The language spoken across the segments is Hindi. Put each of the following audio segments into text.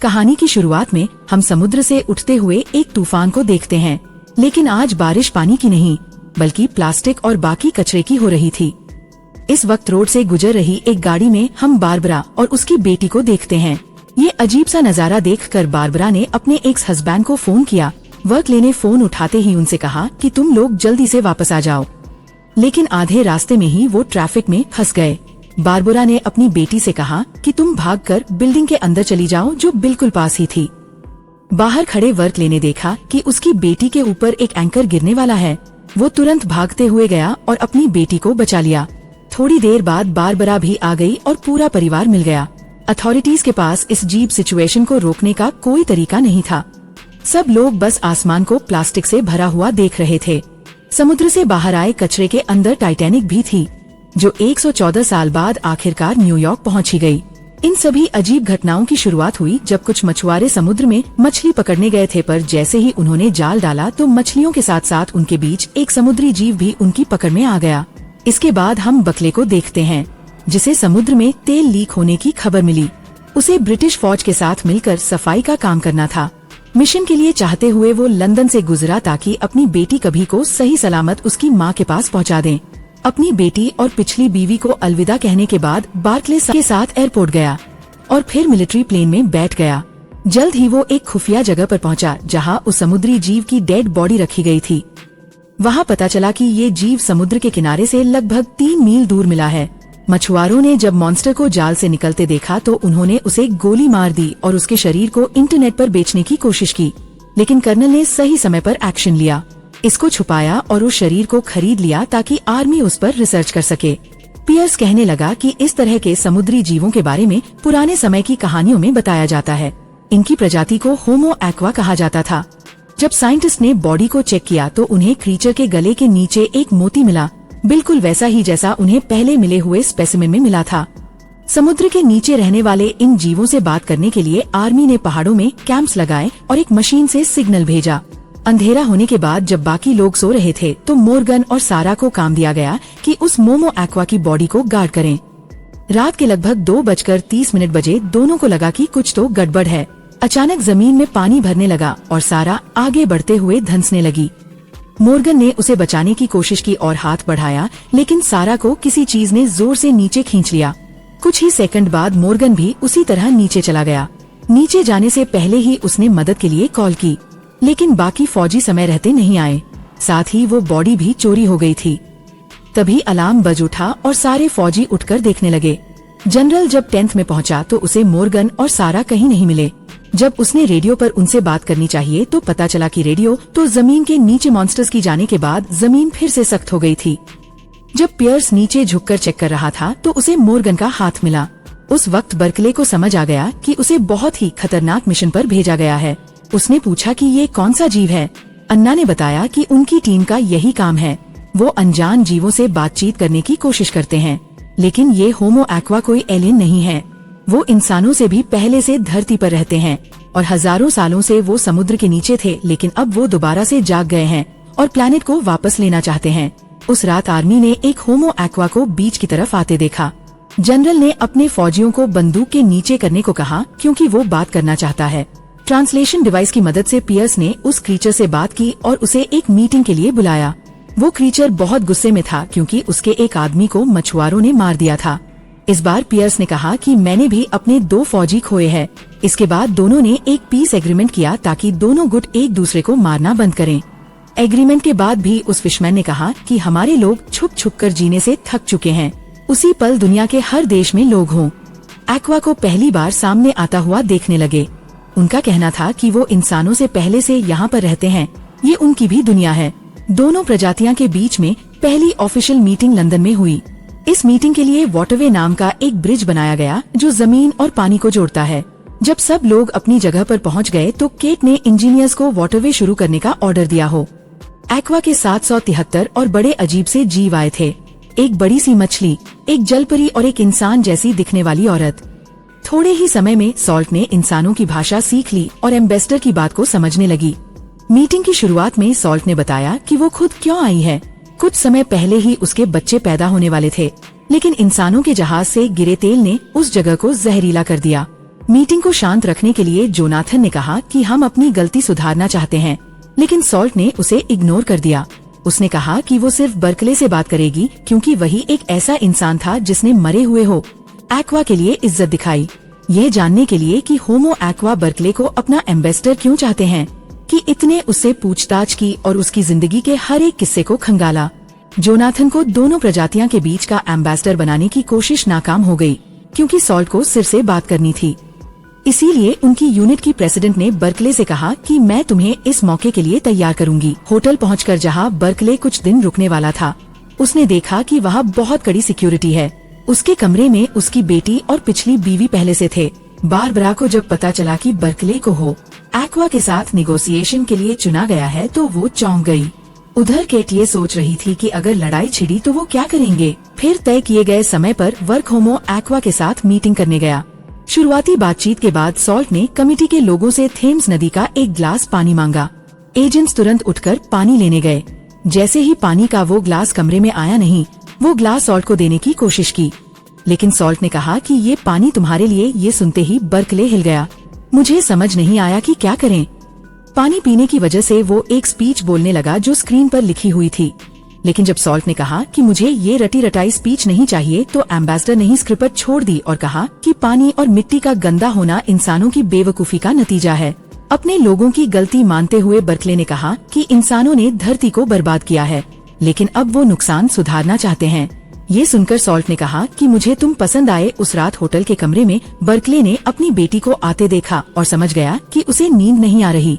कहानी की शुरुआत में हम समुद्र से उठते हुए एक तूफान को देखते हैं, लेकिन आज बारिश पानी की नहीं बल्कि प्लास्टिक और बाकी कचरे की हो रही थी। इस वक्त रोड से गुजर रही एक गाड़ी में हम बारबरा और उसकी बेटी को देखते हैं। ये अजीब सा नजारा देखकर बारबरा ने अपने एक्स हस्बैंड को फोन किया। वर्कले ने फोन उठाते ही उनसे कहा कि तुम लोग जल्दी से वापस आ जाओ, लेकिन आधे रास्ते में ही वो ट्रैफिक में फंस गए। बारबरा ने अपनी बेटी से कहा कि तुम भागकर बिल्डिंग के अंदर चली जाओ जो बिल्कुल पास ही थी। बाहर खड़े वर्कले ने देखा कि उसकी बेटी के ऊपर एक एंकर गिरने वाला है। वो तुरंत भागते हुए गया और अपनी बेटी को बचा लिया। थोड़ी देर बाद बारबरा भी आ गई और पूरा परिवार मिल गया। अथॉरिटीज के पास इस अजीब सिचुएशन को रोकने का कोई तरीका नहीं था। सब लोग बस आसमान को प्लास्टिक से भरा हुआ देख रहे थे। समुद्र से बाहर आए कचरे के अंदर टाइटैनिक भी थी, जो 114 साल बाद आखिरकार न्यूयॉर्क पहुंची गई। इन सभी अजीब घटनाओं की शुरुआत हुई जब कुछ मछुआरे समुद्र में मछली पकड़ने गए थे, पर जैसे ही उन्होंने जाल डाला तो मछलियों के साथ साथ उनके बीच एक समुद्री जीव भी उनकी पकड़ में आ गया। इसके बाद हम बकले को देखते हैं, जिसे समुद्र में तेल लीक होने की खबर मिली। उसे ब्रिटिश फौज के साथ मिलकर सफाई का काम करना था। मिशन के लिए चाहते हुए वो लंदन से गुजरा ताकि अपनी बेटी कभी को सही सलामत उसकी माँ के पास पहुँचा दें। अपनी बेटी और पिछली बीवी को अलविदा कहने के बाद बार्कले के साथ एयरपोर्ट गया और फिर मिलिट्री प्लेन में बैठ गया। जल्द ही वो एक खुफिया जगह पर पहुंचा जहां उस समुद्री जीव की डेड बॉडी रखी गई थी। वहां पता चला कि ये जीव समुद्र के किनारे से लगभग 3 मील दूर मिला है। मछुआरों ने जब मॉन्स्टर को जाल से निकलते देखा तो उन्होंने उसे गोली मार दी और उसके शरीर को इंटरनेट पर बेचने की कोशिश की, लेकिन कर्नल ने सही समय पर एक्शन लिया, इसको छुपाया और उस शरीर को खरीद लिया ताकि आर्मी उस पर रिसर्च कर सके। पियर्स कहने लगा कि इस तरह के समुद्री जीवों के बारे में पुराने समय की कहानियों में बताया जाता है। इनकी प्रजाति को होमो एक्वा कहा जाता था। जब साइंटिस्ट ने बॉडी को चेक किया तो उन्हें क्रीचर के गले के नीचे एक मोती मिला, बिल्कुल वैसा ही जैसा उन्हें पहले मिले हुए स्पेसिमेन में मिला था। समुद्र के नीचे रहने वाले इन जीवों से बात करने के लिए आर्मी ने पहाड़ों में कैंप्स लगाए और एक मशीन से सिग्नल भेजा। अंधेरा होने के बाद जब बाकी लोग सो रहे थे तो मोर्गन और सारा को काम दिया गया कि उस मोमो एक्वा की बॉडी को गार्ड करें। रात के लगभग 2:30 बजे दोनों को लगा कि कुछ तो गड़बड़ है। अचानक जमीन में पानी भरने लगा और सारा आगे बढ़ते हुए धंसने लगी। मोर्गन ने उसे बचाने की कोशिश की और हाथ बढ़ाया, लेकिन सारा को किसी चीज ने जोर से नीचे खींच लिया। कुछ ही सेकंड बाद मोर्गन भी उसी तरह नीचे चला गया। नीचे जाने से पहले ही उसने मदद के लिए कॉल की, लेकिन बाकी फौजी समय रहते नहीं आए। साथ ही वो बॉडी भी चोरी हो गई थी। तभी अलार्म बज उठा और सारे फौजी उठकर देखने लगे। जनरल जब टेंथ में पहुंचा तो उसे मोर्गन और सारा कहीं नहीं मिले। जब उसने रेडियो पर उनसे बात करनी चाहिए तो पता चला कि रेडियो तो जमीन के नीचे मॉन्स्टर्स की जाने के बाद जमीन फिर से सख्त हो गई थी। जब पियर्स नीचे झुककर चेक कर रहा था तो उसे मोर्गन का हाथ मिला। उस वक्त बर्कले को समझ आ गया कि उसे बहुत ही खतरनाक मिशन पर भेजा गया है। उसने पूछा कि ये कौन सा जीव है। अन्ना ने बताया कि उनकी टीम का यही काम है। वो अनजान जीवों से बातचीत करने की कोशिश करते हैं, लेकिन ये होमो एक्वा कोई एलियन नहीं है। वो इंसानों से भी पहले से धरती पर रहते हैं और हजारों सालों से वो समुद्र के नीचे थे, लेकिन अब वो दोबारा से जाग गए हैं और प्लैनेट को वापस लेना चाहते हैं। उस रात आर्मी ने एक होमो एक्वा को बीच की तरफ आते देखा। जनरल ने अपने फौजियों को बंदूक के नीचे करने को कहा क्योंकि वो बात करना चाहता है। ट्रांसलेशन डिवाइस की मदद से पियर्स ने उस क्रीचर से बात की और उसे एक मीटिंग के लिए बुलाया। वो क्रीचर बहुत गुस्से में था क्योंकि उसके एक आदमी को मछुआरों ने मार दिया था। इस बार पियर्स ने कहा कि मैंने भी अपने 2 फौजी खोए हैं। इसके बाद दोनों ने एक पीस एग्रीमेंट किया ताकि दोनों गुट एक दूसरे को मारना बंद करें। एग्रीमेंट के बाद भी उस फिशमैन ने कहा कि हमारे लोग छुप छुप कर जीने से थक चुके हैं। उसी पल दुनिया के हर देश में लोग हों एक्वा को पहली बार सामने आता हुआ देखने लगे। उनका कहना था कि वो इंसानों से पहले से यहाँ पर रहते हैं, ये उनकी भी दुनिया है। दोनों प्रजातियों के बीच में पहली ऑफिशियल मीटिंग लंदन में हुई। इस मीटिंग के लिए वाटरवे नाम का एक ब्रिज बनाया गया जो जमीन और पानी को जोड़ता है। जब सब लोग अपनी जगह पर पहुंच गए तो केट ने इंजीनियर्स को वाटरवे शुरू करने का ऑर्डर दिया हो। एक्वा के 773 और बड़े अजीब से जीव आए थे। एक बड़ी सी मछली, एक जलपरी और एक इंसान जैसी दिखने वाली औरत। थोड़े ही समय में सॉल्ट ने इंसानों की भाषा सीख ली और एम्बेसडर की बात को समझने लगी। मीटिंग की शुरुआत में सॉल्ट ने बताया कि वो खुद क्यों आई है। कुछ समय पहले ही उसके बच्चे पैदा होने वाले थे, लेकिन इंसानों के जहाज से गिरे तेल ने उस जगह को जहरीला कर दिया। मीटिंग को शांत रखने के लिए जोनाथन ने कहा कि हम अपनी गलती सुधारना चाहते हैं, लेकिन सॉल्ट ने उसे इग्नोर कर दिया। उसने कहा कि वो सिर्फ बर्कले से बात करेगी क्योंकि वही एक ऐसा इंसान था जिसने मरे हुए हो एक्वा के लिए इज्जत दिखाई। ये जानने के लिए कि होमो एक्वा बर्कले को अपना एम्बेसडर क्यों चाहते हैं कि इतने उससे पूछताछ की और उसकी जिंदगी के हर एक किस्से को खंगाला। जोनाथन को दोनों प्रजातियां के बीच का एम्बेसडर बनाने की कोशिश नाकाम हो गई क्योंकि सॉल्ट को सिर से बात करनी थी। इसीलिए उनकी यूनिट की प्रेसिडेंट ने बर्कले से कहा कि मैं तुम्हें इस मौके के लिए तैयार करूंगी। होटल पहुंचकर जहां बर्कले कुछ दिन रुकने वाला था, उसने देखा कि वहां बहुत कड़ी सिक्योरिटी है। उसके कमरे में उसकी बेटी और पिछली बीवी पहले से थे। बारबरा को जब पता चला कि बर्कले को हो एक्वा के साथ निगोसिएशन के लिए चुना गया है तो वो चौंक गई। उधर केट ये सोच रही थी कि अगर लड़ाई छिड़ी तो वो क्या करेंगे। फिर तय किए गए समय पर वर्क होमो एक्वा के साथ मीटिंग करने गया। शुरुआती बातचीत के बाद सॉल्ट ने कमिटी के लोगों से थेम्स नदी का एक ग्लास पानी मांगा। एजेंट्स तुरंत उठकर पानी लेने गए। जैसे ही पानी का वो ग्लास कमरे में आया नहीं, वो ग्लास सॉल्ट को देने की कोशिश की, लेकिन सॉल्ट ने कहा कि ये पानी तुम्हारे लिए। ये सुनते ही बर्कले हिल गया। मुझे समझ नहीं आया कि क्या करें। पानी पीने की वजह से वो एक स्पीच बोलने लगा जो स्क्रीन पर लिखी हुई थी, लेकिन जब सॉल्ट ने कहा कि मुझे ये रटी रटाई स्पीच नहीं चाहिए तो एम्बेसडर ने ही स्क्रिप्ट छोड़ दी और कहा कि पानी और मिट्टी का गंदा होना इंसानों की बेवकूफी का नतीजा है। अपने लोगों की गलती मानते हुए बर्कले ने कहा कि इंसानों ने धरती को बर्बाद किया है, लेकिन अब वो नुकसान सुधारना चाहते हैं। ये सुनकर सॉल्ट ने कहा कि मुझे तुम पसंद आए। उस रात होटल के कमरे में बर्कले ने अपनी बेटी को आते देखा और समझ गया कि उसे नींद नहीं आ रही।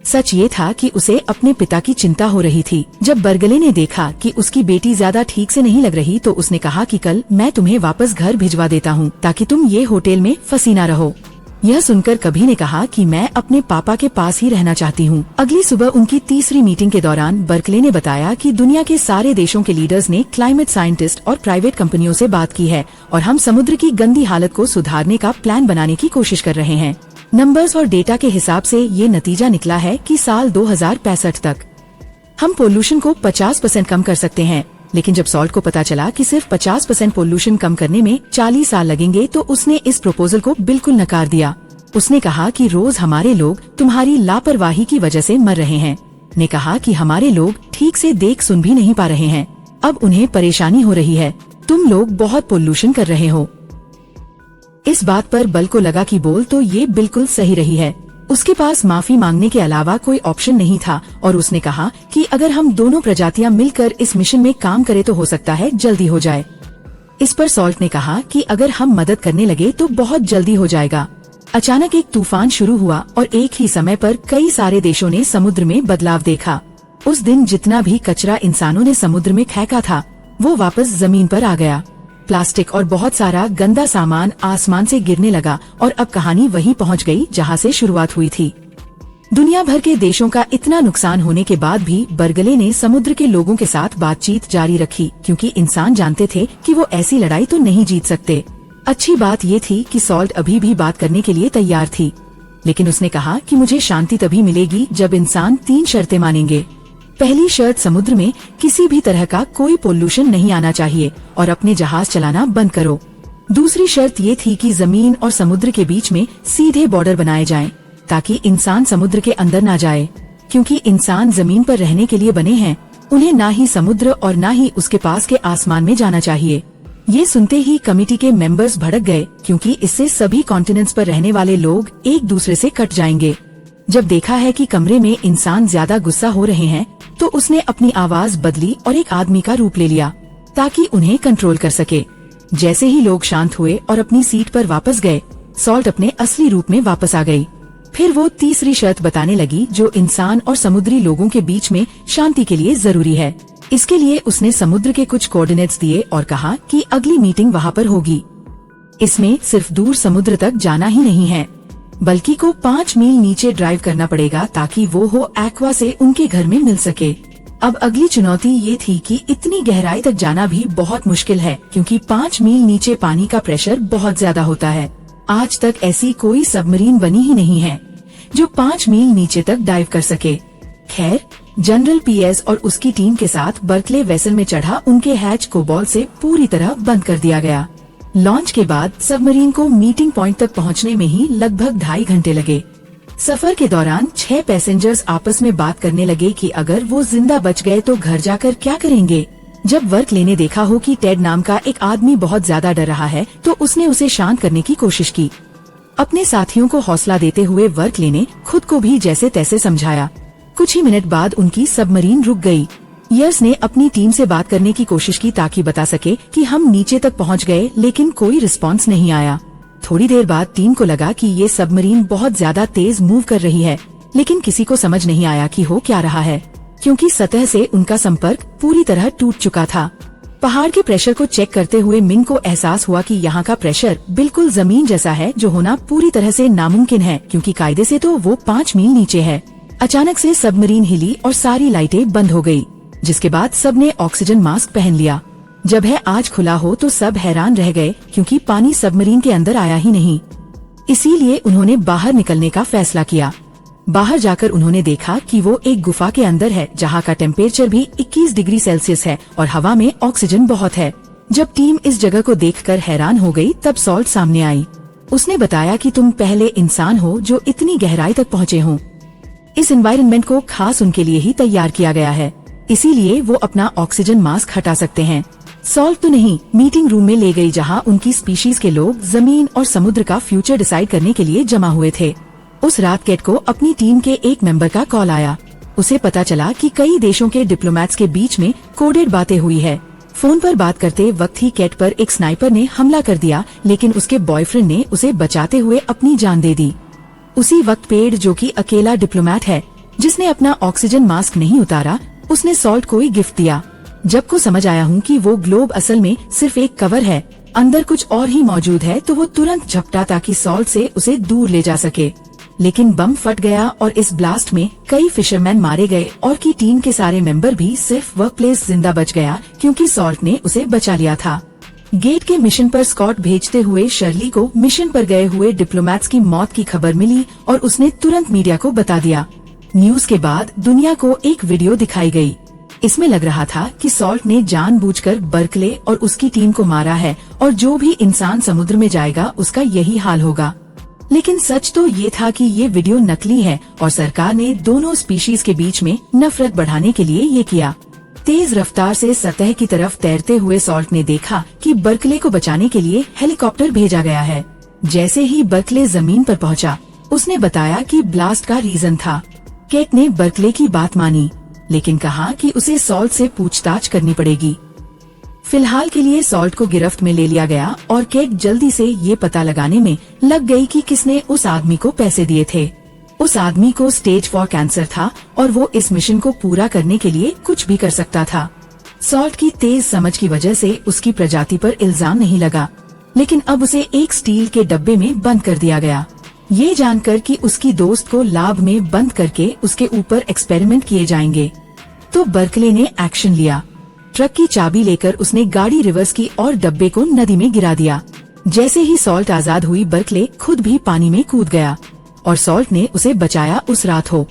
सच ये था कि उसे अपने पिता की चिंता हो रही थी। जब बर्कले ने देखा कि उसकी बेटी ज्यादा ठीक से नहीं लग रही तो उसने कहा कि कल मैं तुम्हें वापस घर भिजवा देता हूँ ताकि तुम ये होटल में फंसी ना रहो। यह सुनकर कभी ने कहा कि मैं अपने पापा के पास ही रहना चाहती हूँ। अगली सुबह उनकी तीसरी मीटिंग के दौरान बर्कले ने बताया कि दुनिया के सारे देशों के लीडर्स ने क्लाइमेट साइंटिस्ट और प्राइवेट कंपनियों से बात की है और हम समुद्र की गंदी हालत को सुधारने का प्लान बनाने की कोशिश कर रहे हैं। नंबर्स और डेटा के हिसाब से ये नतीजा निकला है कि साल 2065 तक हम पोल्यूशन को 50% कम कर सकते हैं। लेकिन जब सॉल्ट को पता चला कि सिर्फ 50% पोल्यूशन कम करने में 40 साल लगेंगे तो उसने इस प्रपोजल को बिल्कुल नकार दिया। उसने कहा कि रोज हमारे लोग तुम्हारी लापरवाही की वजह से मर रहे हैं। ने कहा कि हमारे लोग ठीक से देख सुन भी नहीं पा रहे हैं, अब उन्हें परेशानी हो रही है। तुम लोग बहुत पोल्यूशन कर रहे हो। इस बात पर बल को लगा कि बोल तो ये बिल्कुल सही रही है। उसके पास माफी मांगने के अलावा कोई ऑप्शन नहीं था और उसने कहा कि अगर हम दोनों प्रजातियां मिलकर इस मिशन में काम करें तो हो सकता है जल्दी हो जाए। इस पर सॉल्ट ने कहा कि अगर हम मदद करने लगे तो बहुत जल्दी हो जाएगा। अचानक एक तूफान शुरू हुआ और एक ही समय पर कई सारे देशों ने समुद्र में बदलाव देखा। उस दिन जितना भी कचरा इंसानों ने समुद्र में फेंका था वो वापस जमीन पर आ गया। प्लास्टिक और बहुत सारा गंदा सामान आसमान से गिरने लगा और अब कहानी वहीं पहुंच गई जहां से शुरुआत हुई थी। दुनिया भर के देशों का इतना नुकसान होने के बाद भी बर्कले ने समुद्र के लोगों के साथ बातचीत जारी रखी क्योंकि इंसान जानते थे कि वो ऐसी लड़ाई तो नहीं जीत सकते। अच्छी बात ये थी कि सॉल्ट अभी भी बात करने के लिए तैयार थी, लेकिन उसने कहा कि मुझे शांति तभी मिलेगी जब इंसान 3 शर्तें मानेंगे। पहली शर्त, समुद्र में किसी भी तरह का कोई पोल्यूशन नहीं आना चाहिए और अपने जहाज चलाना बंद करो। दूसरी शर्त ये थी कि जमीन और समुद्र के बीच में सीधे बॉर्डर बनाए जाएं, ताकि इंसान समुद्र के अंदर ना जाए, क्योंकि इंसान जमीन पर रहने के लिए बने हैं। उन्हें ना ही समुद्र और ना ही उसके पास के आसमान में जाना चाहिए। ये सुनते ही कमेटी के मेंबर्स भड़क गए क्योंकि इससे सभी कॉन्टिनेंट्स पर रहने वाले लोग एक दूसरे से कट जाएंगे। जब देखा है कि कमरे में इंसान ज्यादा गुस्सा हो रहे हैं तो उसने अपनी आवाज बदली और एक आदमी का रूप ले लिया ताकि उन्हें कंट्रोल कर सके। जैसे ही लोग शांत हुए और अपनी सीट पर वापस गए, सॉल्ट अपने असली रूप में वापस आ गई। फिर वो तीसरी शर्त बताने लगी जो इंसान और समुद्री लोगों के बीच में शांति के लिए जरूरी है। इसके लिए उसने समुद्र के कुछ कोऑर्डिनेट्स दिए और कहा कि अगली मीटिंग वहाँ पर होगी। इसमें सिर्फ दूर समुद्र तक जाना ही नहीं है, बल्कि को 5 मील नीचे ड्राइव करना पड़ेगा ताकि वो हो एक्वा से उनके घर में मिल सके। अब अगली चुनौती ये थी कि इतनी गहराई तक जाना भी बहुत मुश्किल है क्योंकि 5 मील नीचे पानी का प्रेशर बहुत ज्यादा होता है। आज तक ऐसी कोई सबमरीन बनी ही नहीं है जो 5 मील नीचे तक डाइव कर सके। खैर, जनरल पीएस और उसकी टीम के साथ बर्कले वेसल में चढ़ा उनके हैच को बॉल से पूरी तरह बंद कर दिया गया। लॉन्च के बाद सबमरीन को मीटिंग पॉइंट तक पहुंचने में ही लगभग 2.5 घंटे लगे। सफर के दौरान 6 पैसेंजर्स आपस में बात करने लगे कि अगर वो जिंदा बच गए तो घर जाकर क्या करेंगे। जब वर्क लेने देखा हो कि टेड नाम का एक आदमी बहुत ज्यादा डर रहा है तो उसने उसे शांत करने की कोशिश की। अपने साथियों को हौसला देते हुए वर्क लेने खुद को भी जैसे तैसे समझाया। कुछ ही मिनट बाद उनकी सबमरीन रुक गई। यर्स ने अपनी टीम से बात करने की कोशिश की ताकि बता सके कि हम नीचे तक पहुंच गए, लेकिन कोई रिस्पांस नहीं आया। थोड़ी देर बाद टीम को लगा कि ये सबमरीन बहुत ज्यादा तेज मूव कर रही है, लेकिन किसी को समझ नहीं आया कि हो क्या रहा है, क्योंकि सतह से उनका संपर्क पूरी तरह टूट चुका था। पहाड़ के प्रेशर को चेक करते हुए मिन को एहसास हुआ कि यहाँ का प्रेशर बिल्कुल जमीन जैसा है, जो होना पूरी तरह से नामुमकिन है, क्योंकि कायदे से तो वो 5 मील नीचे है। अचानक से सबमरीन हिली और सारी लाइटें बंद हो गई, जिसके बाद सबने ऑक्सीजन मास्क पहन लिया। जब है आज खुला हो तो सब हैरान रह गए, क्योंकि पानी सबमरीन के अंदर आया ही नहीं। इसीलिए उन्होंने बाहर निकलने का फैसला किया। बाहर जाकर उन्होंने देखा कि वो एक गुफा के अंदर है, जहाँ का टेम्परेचर भी 21 डिग्री सेल्सियस है और हवा में ऑक्सीजन बहुत है। जब टीम इस जगह को देखकर हैरान हो गई, तब सॉल्ट सामने आई। उसने बताया कि तुम पहले इंसान हो जो इतनी गहराई तक पहुँचे हो। इस एनवायरनमेंट को खास उनके लिए ही तैयार किया गया है, इसीलिए वो अपना ऑक्सीजन मास्क हटा सकते हैं। सॉल्ट तो नहीं, मीटिंग रूम में ले गई, जहां उनकी स्पीशीज के लोग जमीन और समुद्र का फ्यूचर डिसाइड करने के लिए जमा हुए थे। उस रात केट को अपनी टीम के एक मेंबर का कॉल आया। उसे पता चला कि कई देशों के डिप्लोमेट्स के बीच में कोडेड बातें हुई है। फोन पर बात करते वक्त ही केट पर एक स्नाइपर ने हमला कर दिया, लेकिन उसके बॉयफ्रेंड ने उसे बचाते हुए अपनी जान दे दी। उसी वक्त पेड, जो कि अकेला डिप्लोमेट है जिसने अपना ऑक्सीजन मास्क नहीं उतारा, उसने सॉल्ट को ही गिफ्ट दिया। जब को समझ आया हूँ कि वो ग्लोब असल में सिर्फ एक कवर है, अंदर कुछ और ही मौजूद है, तो वो तुरंत झपटा ताकि सॉल्ट से उसे दूर ले जा सके। लेकिन बम फट गया और इस ब्लास्ट में कई फिशरमैन मारे गए और की टीम के सारे मेंबर भी, सिर्फ वर्क प्लेस जिंदा बच गया क्योंकि सॉल्ट ने उसे बचा लिया था। गेट के मिशन पर स्कॉट भेजते हुए शर्ली को मिशन पर गए हुए डिप्लोमेट्स की मौत की खबर मिली और उसने तुरंत मीडिया को बता दिया। न्यूज के बाद दुनिया को एक वीडियो दिखाई गई। इसमें लग रहा था कि सॉल्ट ने जानबूझकर बर्कले और उसकी टीम को मारा है और जो भी इंसान समुद्र में जाएगा उसका यही हाल होगा। लेकिन सच तो ये था कि ये वीडियो नकली है और सरकार ने दोनों स्पीशीज के बीच में नफरत बढ़ाने के लिए ये किया। तेज रफ्तार से सतह की तरफ तैरते हुए सॉल्ट ने देखा कि बर्कले को बचाने के लिए हेलीकॉप्टर भेजा गया है। जैसे ही बर्कले जमीन पर पहुंचा, उसने बताया कि ब्लास्ट का रीजन था। केट ने बर्कले की बात मानी, लेकिन कहा कि उसे सॉल्ट से पूछताछ करनी पड़ेगी। फिलहाल के लिए सॉल्ट को गिरफ्त में ले लिया गया और केट जल्दी से ये पता लगाने में लग गई कि किसने उस आदमी को पैसे दिए थे। उस आदमी को स्टेज 4 कैंसर था और वो इस मिशन को पूरा करने के लिए कुछ भी कर सकता था। सॉल्ट की तेज समझ की वजह से उसकी प्रजाति पर इल्जाम नहीं लगा, लेकिन अब उसे एक स्टील के डब्बे में बंद कर दिया गया, ये जानकर कि उसकी दोस्त को लैब में बंद करके उसके ऊपर एक्सपेरिमेंट किए जाएंगे। तो बर्कले ने एक्शन लिया। ट्रक की चाबी लेकर उसने गाड़ी रिवर्स की और डब्बे को नदी में गिरा दिया। जैसे ही सॉल्ट आजाद हुई, बर्कले खुद भी पानी में कूद गया और सॉल्ट ने उसे बचाया। उस रात हो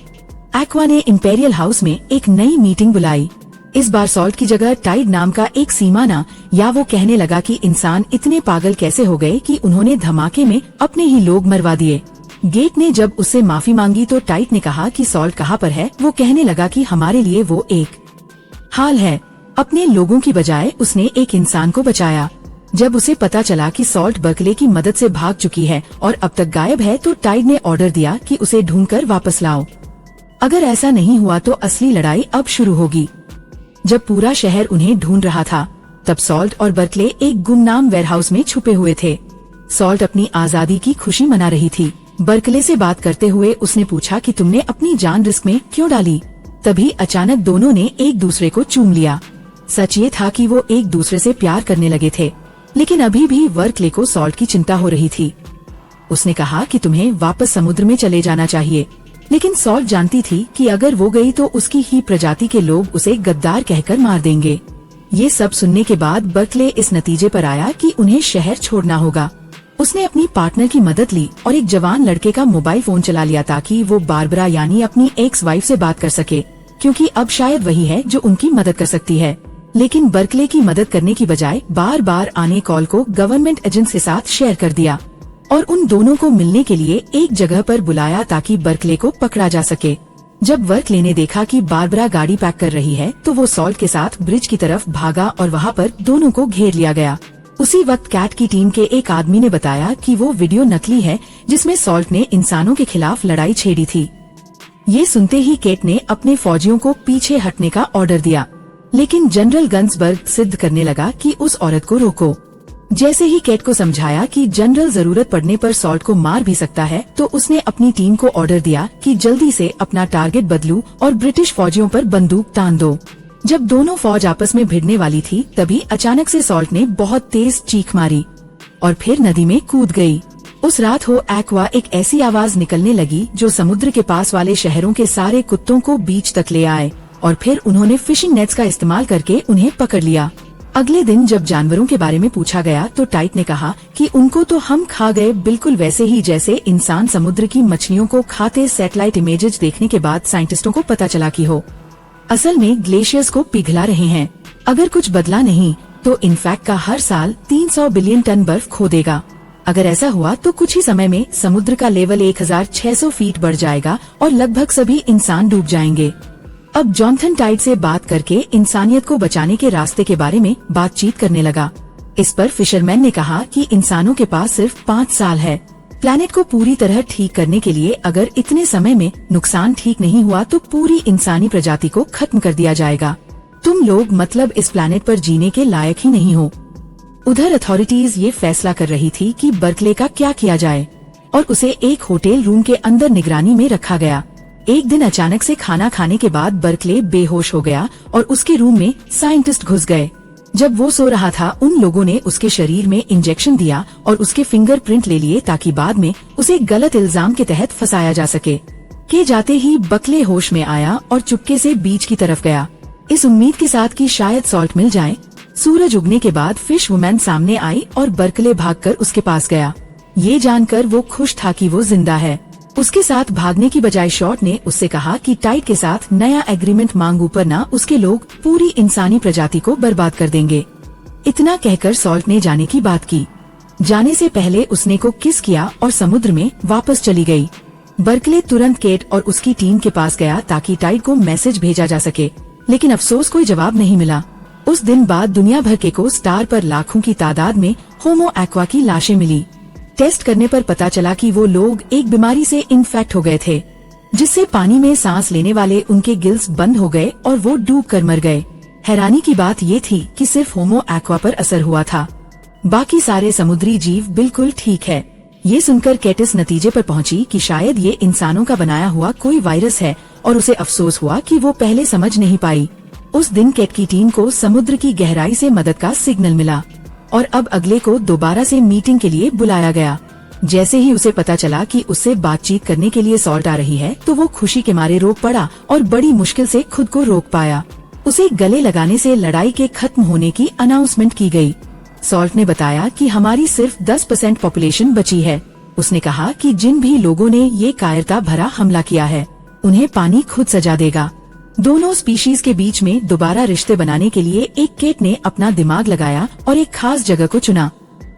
एक्वा ने इंपेरियल हाउस में एक नई मीटिंग बुलाई। इस बार सॉल्ट की जगह टाइड नाम का एक सीमाना, या वो कहने लगा कि इंसान इतने पागल कैसे हो गए कि उन्होंने धमाके में अपने ही लोग मरवा दिए। गेट ने जब उससे माफी मांगी तो टाइट ने कहा कि सॉल्ट कहाँ पर है। वो कहने लगा कि हमारे लिए वो एक हाल है। अपने लोगों की बजाय उसने एक इंसान को बचाया। जब उसे पता चला कि सॉल्ट बर्कले की मदद से भाग चुकी है और अब तक गायब है, तो टाइड ने ऑर्डर दिया कि उसे ढूंढकर वापस लाओ। अगर ऐसा नहीं हुआ तो असली लड़ाई अब शुरू होगी। जब पूरा शहर उन्हें ढूंढ रहा था, तब सॉल्ट और बर्कले एक गुमनाम वेयरहाउस में छुपे हुए थे। सॉल्ट अपनी आजादी की खुशी मना रही थी। बर्कले से बात करते हुए उसने पूछा कि तुमने अपनी जान रिस्क में क्यों डाली। तभी अचानक दोनों ने एक दूसरे को चूम लिया। सच ये था कि वो एक दूसरे से प्यार करने लगे थे, लेकिन अभी भी बर्कले को सॉल्ट की चिंता हो रही थी। उसने कहा कि तुम्हें वापस समुद्र में चले जाना चाहिए, लेकिन सॉल्ट जानती थी कि अगर वो गई तो उसकी ही प्रजाति के लोग उसे गद्दार कहकर मार देंगे। ये सब सुनने के बाद बर्कले इस नतीजे पर आया कि उन्हें शहर छोड़ना होगा। उसने अपनी पार्टनर की मदद ली और एक जवान लड़के का मोबाइल फोन चला लिया ताकि वो बारबरा यानी अपनी एक्स वाइफ से बात कर सके, क्योंकि अब शायद वही है जो उनकी मदद कर सकती है। लेकिन बर्कले की मदद करने की बजाय बार बार आने कॉल को गवर्नमेंट एजेंट्स के साथ शेयर कर दिया और उन दोनों को मिलने के लिए एक जगह पर बुलाया ताकि बर्कले को पकड़ा जा सके। जब बर्कले ने देखा कि बारबरा गाड़ी पैक कर रही है तो वो सॉल्ट के साथ ब्रिज की तरफ भागा और वहाँ पर दोनों को घेर लिया गया। उसी वक्त कैट की टीम के एक आदमी ने बताया कि वो वीडियो नकली है जिसमें सॉल्ट ने इंसानों के खिलाफ लड़ाई छेड़ी थी। ये सुनते ही केट ने अपने फौजियों को पीछे हटने का ऑर्डर दिया, लेकिन जनरल गन्सबर्ग सिद्ध करने लगा कि उस औरत को रोको। जैसे ही केट को समझाया कि जनरल जरूरत पड़ने पर सॉल्ट को मार भी सकता है, तो उसने अपनी टीम को ऑर्डर दिया कि जल्दी से अपना टारगेट बदलू और ब्रिटिश फौजियों पर बंदूक तान दो। जब दोनों फौज आपस में भिड़ने वाली थी तभी अचानक से सॉल्ट ने बहुत तेज चीख मारी और फिर नदी में कूद गई। उस रात हो एक्वा एक ऐसी आवाज निकलने लगी जो समुद्र के पास वाले शहरों के सारे कुत्तों को बीच तक ले आए और फिर उन्होंने फिशिंग नेट्स का इस्तेमाल करके उन्हें पकड़ लिया। अगले दिन जब जानवरों के बारे में पूछा गया तो टाइट ने कहा कि उनको तो हम खा गए, बिल्कुल वैसे ही जैसे इंसान समुद्र की मछलियों को खाते। सैटेलाइट इमेजेस देखने के बाद साइंटिस्टों को पता चला कि हो असल में ग्लेशियर्स को पिघला रहे हैं। अगर कुछ बदला नहीं तो इनफैक्ट का हर साल 300 बिलियन टन बर्फ खो देगा। अगर ऐसा हुआ तो कुछ ही समय में समुद्र का लेवल 1600 फीट बढ़ जाएगा और लगभग सभी इंसान डूब जाएंगे। अब जॉनथन टाइड से बात करके इंसानियत को बचाने के रास्ते के बारे में बातचीत करने लगा। इस पर फिशरमैन ने कहा कि इंसानों के पास सिर्फ 5 साल है प्लैनेट को पूरी तरह ठीक करने के लिए। अगर इतने समय में नुकसान ठीक नहीं हुआ तो पूरी इंसानी प्रजाति को खत्म कर दिया जाएगा। तुम लोग मतलब इस प्लैनेट पर जीने के लायक ही नहीं हो। उधर अथॉरिटीज ये फैसला कर रही थी कि बर्कले का क्या किया जाए और उसे एक होटल रूम के अंदर निगरानी में रखा गया। एक दिन अचानक से खाना खाने के बाद बर्कले बेहोश हो गया और उसके रूम में साइंटिस्ट घुस गए। जब वो सो रहा था उन लोगों ने उसके शरीर में इंजेक्शन दिया और उसके फिंगरप्रिंट ले लिए ताकि बाद में उसे गलत इल्जाम के तहत फंसाया जा सके। के जाते ही बर्कले होश में आया और चुपके से बीच की तरफ गया, इस उम्मीद के साथ कि शायद सॉल्ट मिल जाए। सूरज उगने के बाद फिश वुमैन सामने आई और बर्कले भागकर उसके पास गया। ये जानकर वो खुश था कि वो जिंदा है। उसके साथ भागने की बजाय शॉर्ट ने उससे कहा कि टाइड के साथ नया एग्रीमेंट मांगू वरना उसके लोग पूरी इंसानी प्रजाति को बर्बाद कर देंगे। इतना कहकर सॉल्ट ने जाने की बात की। जाने से पहले उसने को किस किया और समुद्र में वापस चली गई। बर्कले तुरंत केट और उसकी टीम के पास गया ताकि टाइड को मैसेज भेजा जा सके, लेकिन अफसोस कोई जवाब नहीं मिला। उस दिन बाद दुनिया भर के को स्टार पर लाखों की तादाद में होमो एक्वा की लाशें मिली। टेस्ट करने पर पता चला कि वो लोग एक बीमारी से इन्फेक्ट हो गए थे, जिससे पानी में सांस लेने वाले उनके गिल्स बंद हो गए और वो डूब कर मर गए। हैरानी की बात ये थी कि सिर्फ होमो एक्वा पर असर हुआ था, बाकी सारे समुद्री जीव बिल्कुल ठीक है। ये सुनकर केट इस नतीजे पर पहुंची कि शायद ये इंसानों का बनाया हुआ कोई वायरस है और उसे अफसोस हुआ कि वो पहले समझ नहीं पाई। उस दिन केट की टीम को समुद्र की गहराई से मदद का सिग्नल मिला और अब अगले को दोबारा से मीटिंग के लिए बुलाया गया। जैसे ही उसे पता चला कि उससे बातचीत करने के लिए सॉल्ट आ रही है तो वो खुशी के मारे रो पड़ा और बड़ी मुश्किल से खुद को रोक पाया। उसे गले लगाने से लड़ाई के खत्म होने की अनाउंसमेंट की गई। सॉल्ट ने बताया कि हमारी सिर्फ 10% पॉपुलेशन बची है। उसने कहा कि जिन भी लोगों ने ये कायरता भरा हमला किया है उन्हें पानी खुद सजा देगा। दोनों स्पीशीज के बीच में दोबारा रिश्ते बनाने के लिए एक केट ने अपना दिमाग लगाया और एक खास जगह को चुना।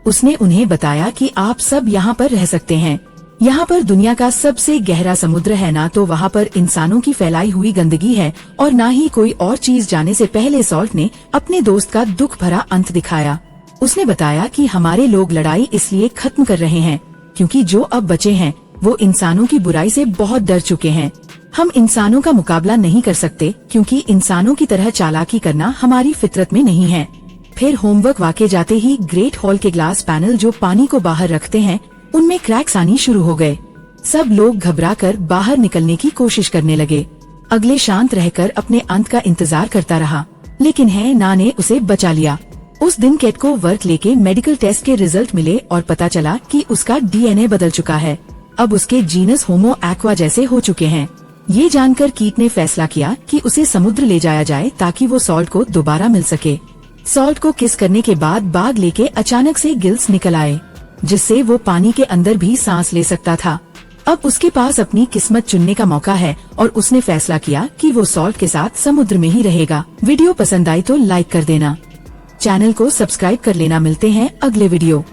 उसने उन्हें बताया कि आप सब यहाँ पर रह सकते हैं। यहाँ पर दुनिया का सबसे गहरा समुद्र है, ना तो वहाँ पर इंसानों की फैलाई हुई गंदगी है और न ही कोई और चीज। जाने से पहले सॉल्ट ने अपने दोस्त का दुख भरा अंत दिखाया। उसने बताया कि हमारे लोग लड़ाई इसलिए खत्म कर रहे हैं क्योंकि जो अब बचे हैं वो इंसानों की बुराई से बहुत डर चुके हैं। हम इंसानों का मुकाबला नहीं कर सकते क्योंकि इंसानों की तरह चालाकी करना हमारी फितरत में नहीं है। फिर होमवर्क वाके जाते ही ग्रेट हॉल के ग्लास पैनल जो पानी को बाहर रखते हैं उनमें क्रैक्स आनी शुरू हो गए। सब लोग घबराकर बाहर निकलने की कोशिश करने लगे। अगले शांत रहकर अपने अंत का इंतजार करता रहा, लेकिन है ना ने उसे बचा लिया। उस दिन केट को वर्क लेके मेडिकल टेस्ट के रिजल्ट मिले और पता चला कि उसका डीएनए बदल चुका है। अब उसके जीनस होमो एक्वा जैसे हो चुके हैं। ये जानकर कीट ने फैसला किया कि उसे समुद्र ले जाया जाए ताकि वो सॉल्ट को दोबारा मिल सके। सॉल्ट को किस करने के बाद बाग लेके अचानक से गिल्स निकल आए, जिससे वो पानी के अंदर भी सांस ले सकता था। अब उसके पास अपनी किस्मत चुनने का मौका है और उसने फैसला किया कि वो सॉल्ट के साथ समुद्र में ही रहेगा। वीडियो पसंद आई तो लाइक कर देना, चैनल को सब्सक्राइब कर लेना। मिलते हैं अगले वीडियो।